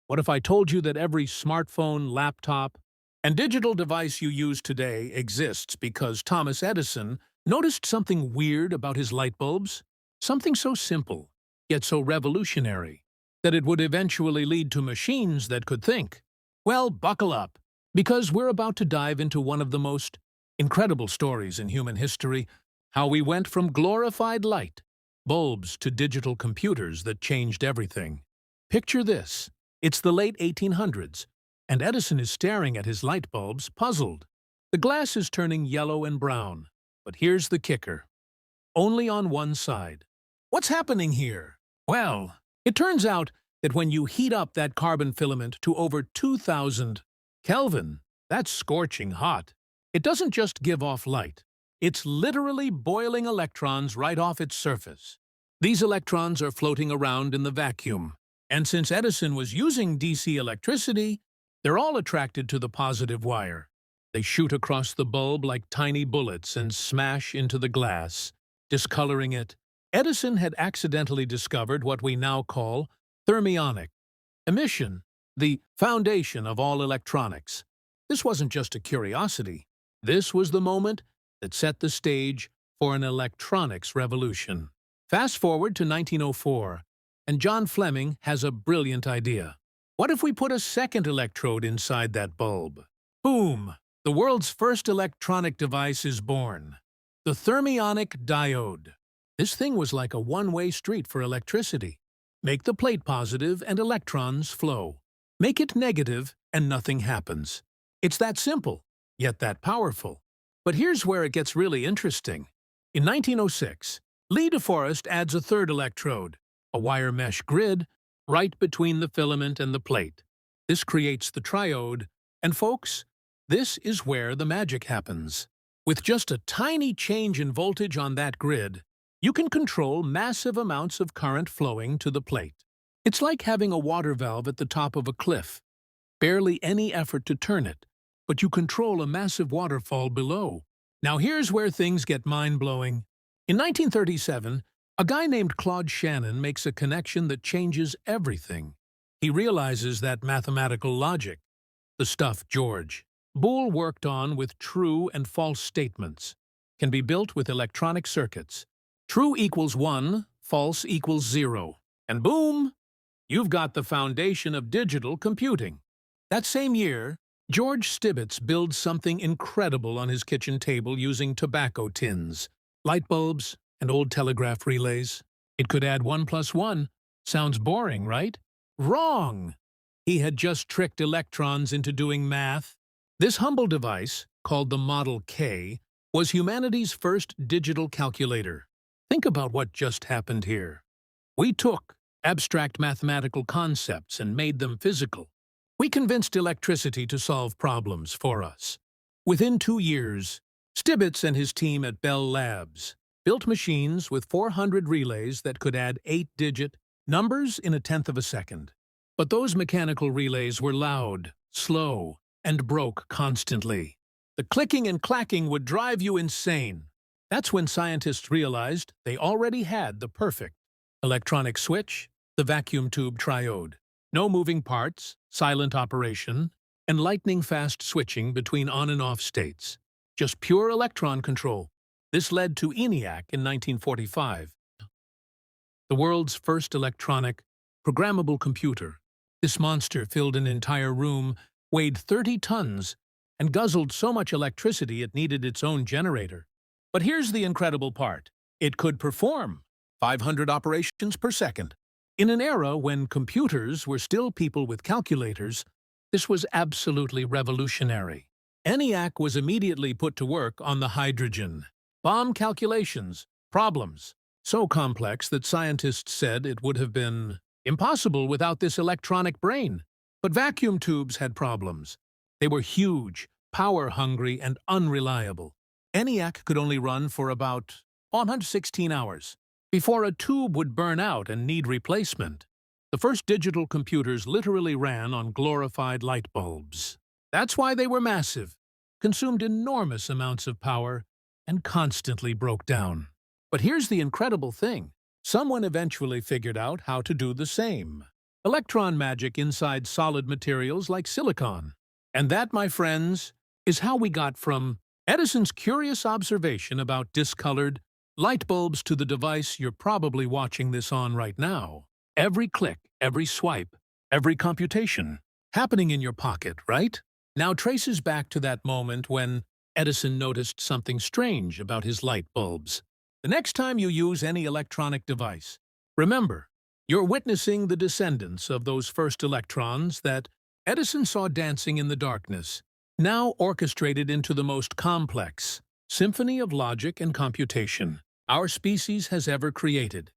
What if I told you that every smartphone, laptop, and digital device you use today exists because Thomas Edison noticed something weird about his light bulbs? Something so simple, yet so revolutionary, that it would eventually lead to machines that could think. Well, buckle up, because we're about to dive into one of the most incredible stories in human history, how we went from glorified light bulbs to digital computers that changed everything. Picture this. It's the late 1800s, and Edison is staring at his light bulbs, puzzled. The glass is turning yellow and brown. But here's the kicker. Only on one side. What's happening here? Well, it turns out that when you heat up that carbon filament to over 2000 Kelvin, that's scorching hot. It doesn't just give off light. It's literally boiling electrons right off its surface. These electrons are floating around in the vacuum. And since Edison was using DC electricity, they're all attracted to the positive wire. They shoot across the bulb like tiny bullets and smash into the glass, discoloring it. Edison had accidentally discovered what we now call thermionic emission, the foundation of all electronics. This wasn't just a curiosity. This was the moment that set the stage for an electronics revolution. Fast forward to 1904, and John Fleming has a brilliant idea. What if we put a second electrode inside that bulb? Boom! The world's first electronic device is born. The thermionic diode. This thing was like a one-way street for electricity. Make the plate positive and electrons flow. Make it negative and nothing happens. It's that simple, yet that powerful. But here's where it gets really interesting. In 1906, Lee DeForest adds a third electrode, a wire mesh grid, right between the filament and the plate. This creates the triode, and folks, this is where the magic happens. With just a tiny change in voltage on that grid, you can control massive amounts of current flowing to the plate. It's like having a water valve at the top of a cliff. Barely any effort to turn it, but you control a massive waterfall below. Now here's where things get mind-blowing. In 1937, a guy named Claude Shannon makes a connection that changes everything. He realizes that mathematical logic, the stuff George Boole worked on with true and false statements, can be built with electronic circuits. True equals 1, false equals 0. And boom! You've got the foundation of digital computing. That same year, George Stibitz builds something incredible on his kitchen table using tobacco tins, light bulbs, and old telegraph relays. It could add 1 plus 1. Sounds boring, right? Wrong! He had just tricked electrons into doing math. This humble device, called the Model K, was humanity's first digital calculator. Think about what just happened here. We took abstract mathematical concepts and made them physical. We convinced electricity to solve problems for us. Within 2 years, Stibitz and his team at Bell Labs built machines with 400 relays that could add 8-digit numbers in 1/10 of a second. But those mechanical relays were loud, slow, and broke constantly. The clicking and clacking would drive you insane. That's when scientists realized they already had the perfect electronic switch, the vacuum tube triode. No moving parts, silent operation, and lightning-fast switching between on and off states. Just pure electron control. This led to ENIAC in 1945, the world's first electronic, programmable computer. This monster filled an entire room, weighed 30 tons, and guzzled so much electricity it needed its own generator. But here's the incredible part. It could perform 500 operations per second. In an era when computers were still people with calculators, this was absolutely revolutionary. ENIAC was immediately put to work on the hydrogen bomb calculations, problems so complex that scientists said it would have been impossible without this electronic brain. But vacuum tubes had problems. They were huge, power-hungry, and unreliable. ENIAC could only run for about 116 hours before a tube would burn out and need replacement. The first digital computers literally ran on glorified light bulbs. That's why they were massive, consumed enormous amounts of power, and constantly broke down. But here's the incredible thing. Someone eventually figured out how to do the same. Electron magic inside solid materials like silicon. And that, my friends, is how we got from Edison's curious observation about discolored light bulbs to the device you're probably watching this on right now. Every click, every swipe, every computation, happening in your pocket, right? Now traces back to that moment when Edison noticed something strange about his light bulbs. The next time you use any electronic device, remember, you're witnessing the descendants of those first electrons that Edison saw dancing in the darkness, now orchestrated into the most complex symphony of logic and computation our species has ever created.